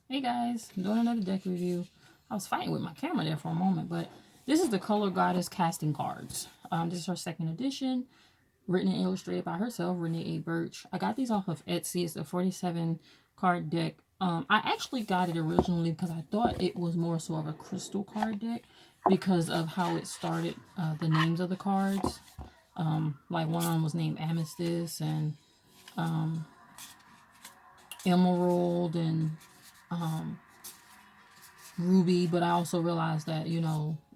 Hey guys, I'm doing another deck review. I was fighting with my camera there for a moment, but this is the Color Goddess Casting Cards. This is her second edition, written and illustrated by herself, Reneé Burch. I got these off of Etsy. It's a 47 card deck. I actually got it originally because I thought it was more so of a crystal card deck because of how it started, the names of the cards. Like one of them was named Amethyst and Emerald and Ruby, but I also realized that,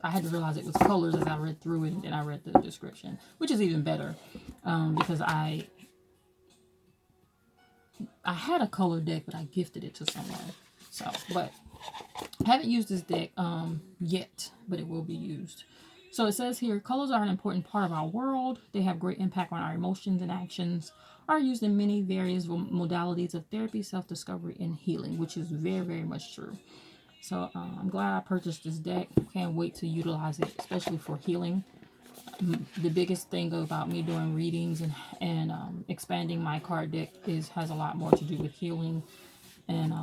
I had to realize it was colors as I read through it, and then I read the description, which is even better, because I had a color deck, but I gifted it to someone. So, but I haven't used this deck yet, but it will be used. So it says here, colors are an important part of our world. They have great impact on our emotions and actions. Are used in many various modalities of therapy, self-discovery, and healing, which is very, very much true. So I'm glad I purchased this deck. Can't wait to utilize it, especially for healing. The biggest thing about me doing readings and expanding my card deck has a lot more to do with healing and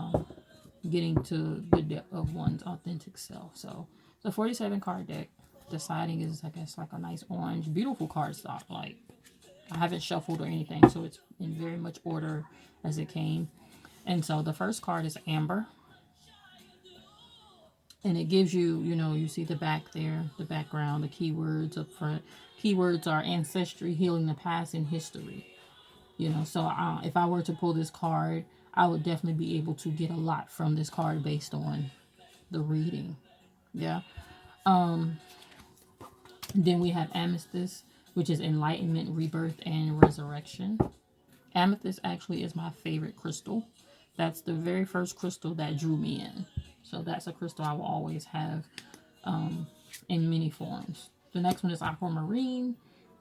getting to the depth of one's authentic self. So the 47 card deck. The siding is, I guess, like a nice orange, beautiful cardstock. Like, I haven't shuffled or anything, so it's in very much order as it came. And so the first card is Amber. And it gives you, you see the back there, the background, the keywords up front. Keywords are ancestry, healing the past, and history. So if I were to pull this card, I would definitely be able to get a lot from this card based on the reading. Yeah. Then we have Amethyst, which is enlightenment, rebirth, and resurrection. Amethyst actually is my favorite crystal. That's the very first crystal that drew me in. So that's a crystal I will always have in many forms. The next one is aquamarine.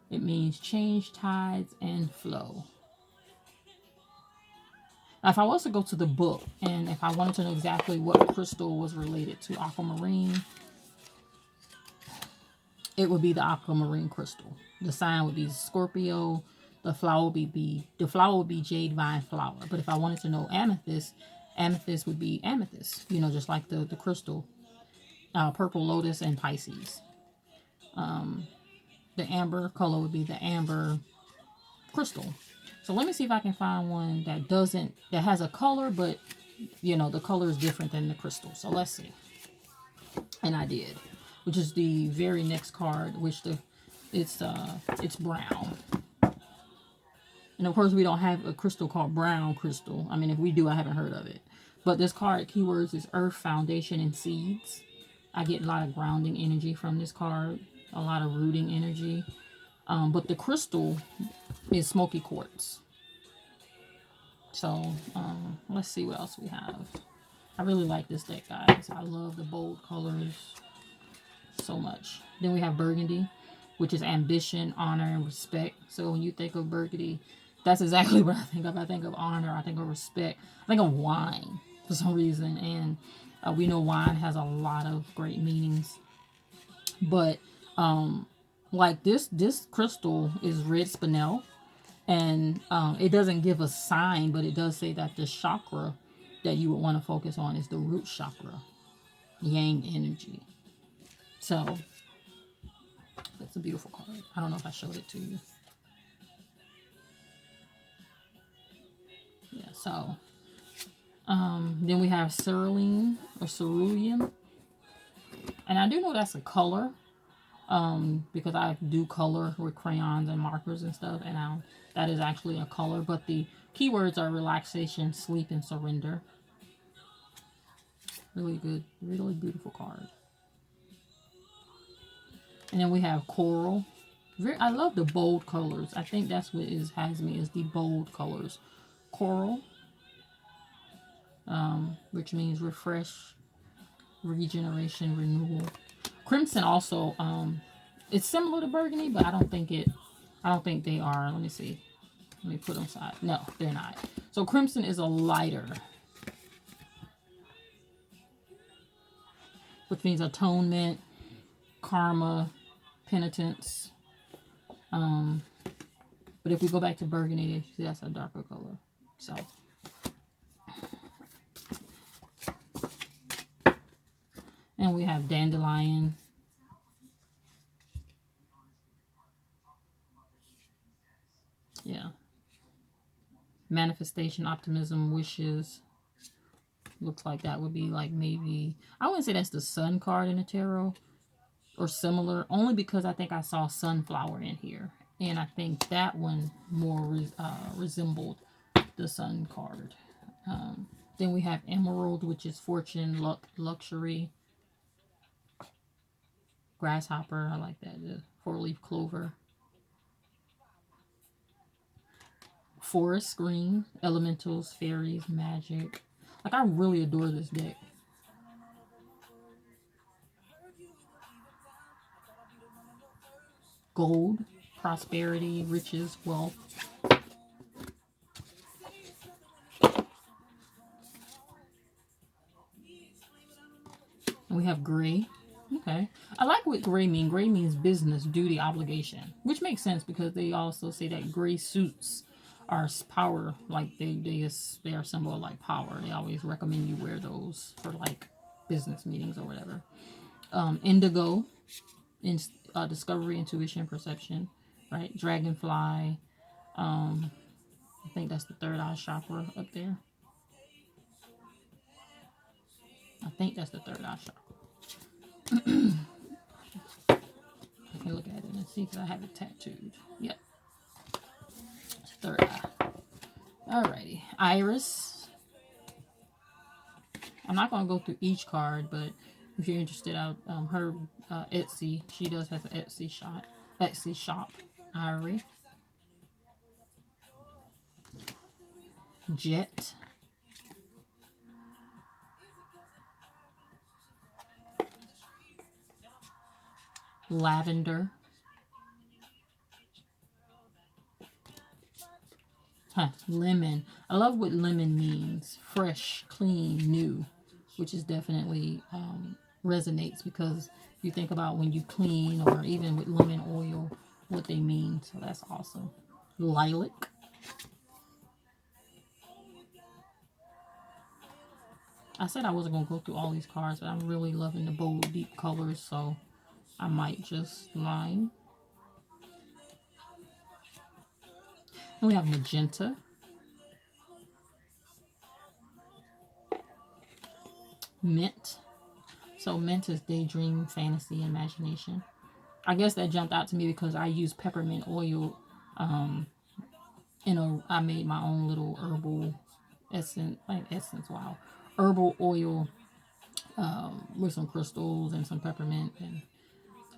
It means change, tides, and flow. Now, if I was to go to the book and if I wanted to know exactly what crystal was related to aquamarine, it would be the aquamarine crystal. The sign would be Scorpio. The flower would be jade vine flower. But if I wanted to know amethyst, amethyst would be amethyst. Just like the crystal, purple lotus and Pisces. The amber color would be the amber crystal. So let me see if I can find one that has a color, but the color is different than the crystal. So let's see. And I did, which is the very next card, which it's brown. And of course, we don't have a crystal called brown crystal. I mean, if we do, I haven't heard of it. But this card keywords is earth, foundation, and seeds. I get a lot of grounding energy from this card, a lot of rooting energy. But the crystal is smoky quartz. So let's see what else we have. I really like this deck, guys. I love the bold colors so much. Then we have burgundy, which is ambition, honor, and respect. So when you think of burgundy, that's exactly what I think of. I think of honor. I think of respect. I think of wine for some reason. And we know wine has a lot of great meanings. But like this crystal is red spinel. And it doesn't give a sign, but it does say that the chakra that you would want to focus on is the root chakra, yang energy. So that's a beautiful card. I don't know if I showed it to you. Yeah, so then we have cerulean or cerulean. And I do know that's a color because I do color with crayons and markers and stuff. And that is actually a color. But the keywords are relaxation, sleep, and surrender. Really good. Really beautiful card. And then we have coral. I love the bold colors. I think that's what has me is the bold colors. Coral, which means refresh, regeneration, renewal. Crimson also, it's similar to burgundy, but I don't think they are. Let me see. Let me put them aside. No, they're not. So crimson is a lighter, which means atonement, karma, penitence. But if we go back to burgundy, that's a darker color. So And we have dandelion. Yeah. Manifestation, optimism, wishes. Looks like that would be like maybe, I wouldn't say that's the sun card in the tarot or similar, only because I think I saw sunflower in here. And I think that one more resembled the sun card. Then we have emerald, which is fortune, luck, luxury. Grasshopper, I like that. The four-leaf clover. Forest green, elementals, fairies, magic. Like, I really adore this deck. Gold, prosperity, riches, wealth. And we have gray. Okay. I like what gray means. Gray means business, duty, obligation, which makes sense because they also say that gray suits are power. Like they are symbol of like power. They always recommend you wear those for like business meetings or whatever. Indigo, in discovery, intuition, perception, right? Dragonfly. I think that's the third eye chakra up there. I think that's the third eye chakra. I can look at it and see because I have it tattooed. Yep. Third eye. Alrighty. Iris. I'm not going to go through each card, but if you're interested, her Etsy, she does have an Etsy shop. Iris. Jet. Lavender. Lemon. I love what lemon means. Fresh, clean, new, which is definitely resonates because you think about when you clean or even with lemon oil, what they mean. So that's awesome. Lilac. I said I wasn't going to go through all these cards, but I'm really loving the bold, deep colors, so I might just line. And we have magenta. Mint. So mint is daydream, fantasy, imagination. I guess that jumped out to me because I use peppermint oil. I made my own little herbal essence. Wow, herbal oil with some crystals and some peppermint, and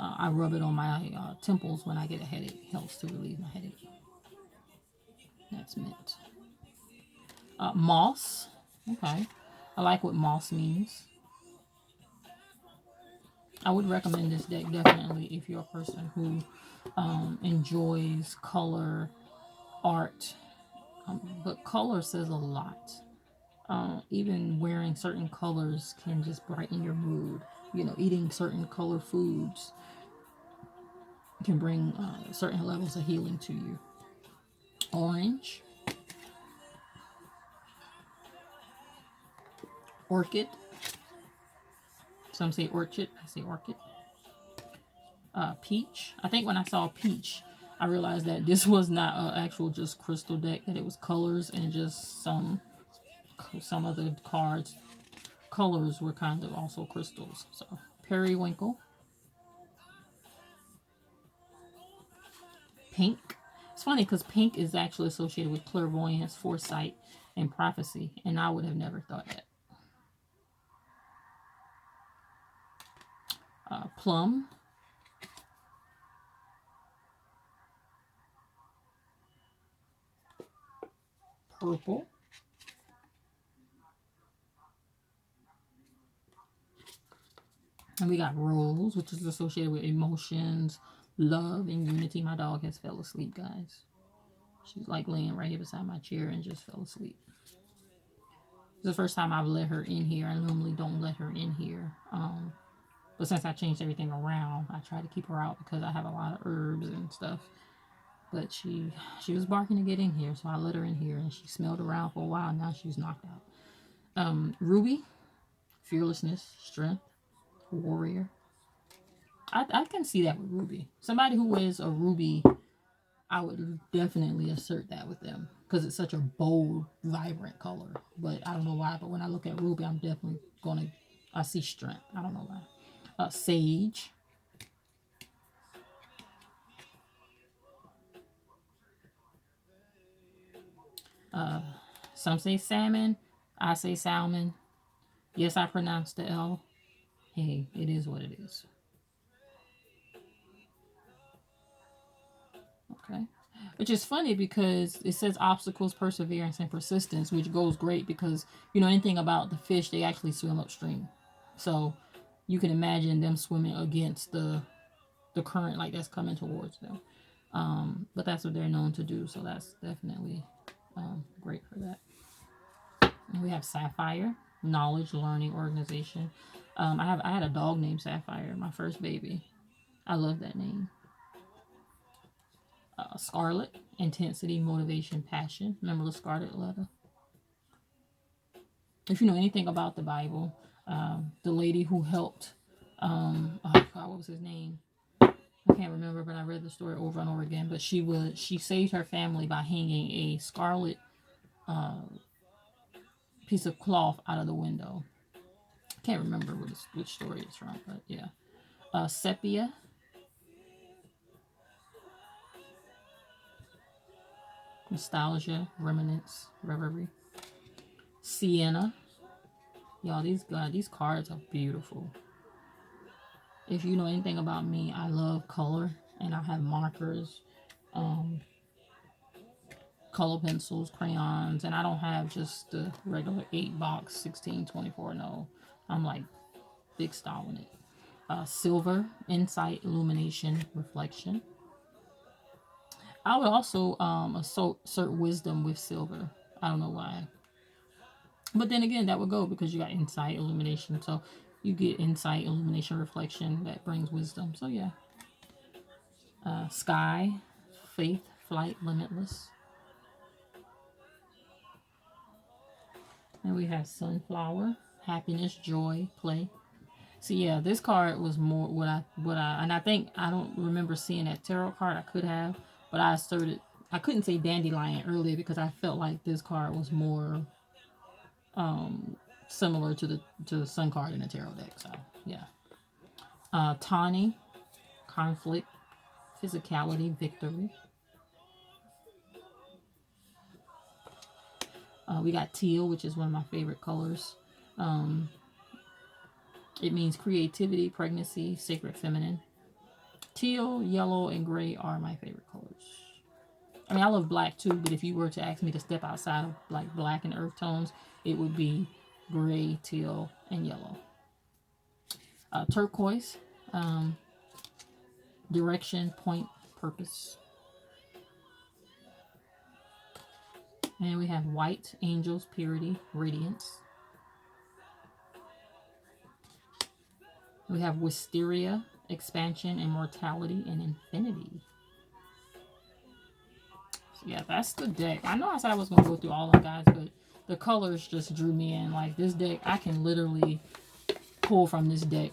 I rub it on my temples when I get a headache. It helps to relieve my headache. That's mint. Moss. Okay, I like what moss means. I would recommend this deck definitely if you're a person who enjoys color, art, but color says a lot. Even wearing certain colors can just brighten your mood. Eating certain color foods can bring certain levels of healing to you. Orange, orchid. Some say orchid. I say orchid. Peach. I think when I saw peach, I realized that this was not an actual just crystal deck. That it was colors and just some of the cards. Colors were kind of also crystals. So periwinkle. Pink. It's funny because pink is actually associated with clairvoyance, foresight, and prophecy, and I would have never thought that. Plum. Purple. And we got rose, which is associated with emotions, love, and unity. My dog has fell asleep, guys. She's like laying right here beside my chair and just fell asleep. It's the first time I've let her in here. I normally don't let her in here. But since I changed everything around, I try to keep her out because I have a lot of herbs and stuff. But she was barking to get in here, so I let her in here, and she smelled around for a while. Now she's knocked out. Ruby, fearlessness, strength. warrior. I can see that with Ruby. Somebody who wears a Ruby, I would definitely assert that with them because it's such a bold, vibrant color. But I don't know why. But when I look at Ruby, I'm definitely I see strength. I don't know why. Sage. Some say salmon. I say salmon. Yes, I pronounce the L. Hey, it is what it is. Okay. Which is funny because it says obstacles, perseverance, and persistence, which goes great because you know anything about the fish, they actually swim upstream. So you can imagine them swimming against the current like that's coming towards them. But that's what they're known to do, so that's definitely great for that. And we have Sapphire, knowledge, learning, organization. I had a dog named Sapphire, my first baby. I love that name. Scarlet, intensity, motivation, passion. Remember the scarlet letter? If you know anything about the Bible, the lady who helped, oh God, what was his name? I can't remember, but I read the story over and over again. But she saved her family by hanging a scarlet piece of cloth out of the window. I can't remember which story it's from, but yeah. Sepia, nostalgia, reminiscence, reverie. Sienna, y'all, these cards are beautiful. If you know anything about me, I love color, and I have markers, um, color pencils, crayons, and I don't have just the regular 8 box 1624. No, I'm like big style in it. Silver, insight, illumination, reflection. I would also assert wisdom with silver. I don't know why. But then again, that would go because you got insight, illumination. So you get insight, illumination, reflection that brings wisdom. So yeah. Sky, faith, flight, limitless. And we have sunflower, happiness, joy, play. So yeah, this card was more what I and I think I don't remember seeing that tarot card. I could have, but I asserted I couldn't say dandelion earlier because I felt like this card was more similar to the sun card in the tarot deck. So yeah. Tawny, conflict, physicality, victory. We got teal, which is one of my favorite colors. Um, it means creativity, pregnancy, sacred feminine. Teal, yellow, and gray are my favorite colors. I mean, I love black too, but if you were to ask me to step outside of like black and earth tones, it would be gray, teal, and yellow. Turquoise, um, direction, point, purpose. And we have white, angels, purity, radiance. We have wisteria, expansion, immortality, and infinity. So yeah, that's the deck. I know I said I was going to go through all of them, guys, but the colors just drew me in. Like, this deck, I can literally pull from this deck.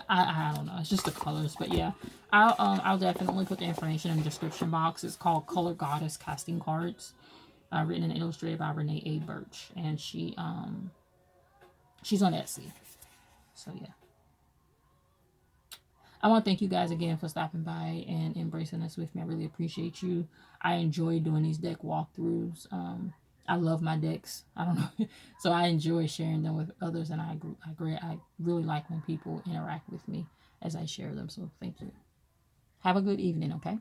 I don't know. It's just the colors. But yeah, I'll definitely put the information in the description box. It's called Color Goddess Casting Cards. Written and illustrated by Reneé Burch. And she's on Etsy. So yeah. I want to thank you guys again for stopping by and embracing this with me. I really appreciate you. I enjoy doing these deck walkthroughs. I love my decks. I don't know. So I enjoy sharing them with others, and I really like when people interact with me as I share them. So thank you. Have a good evening, okay?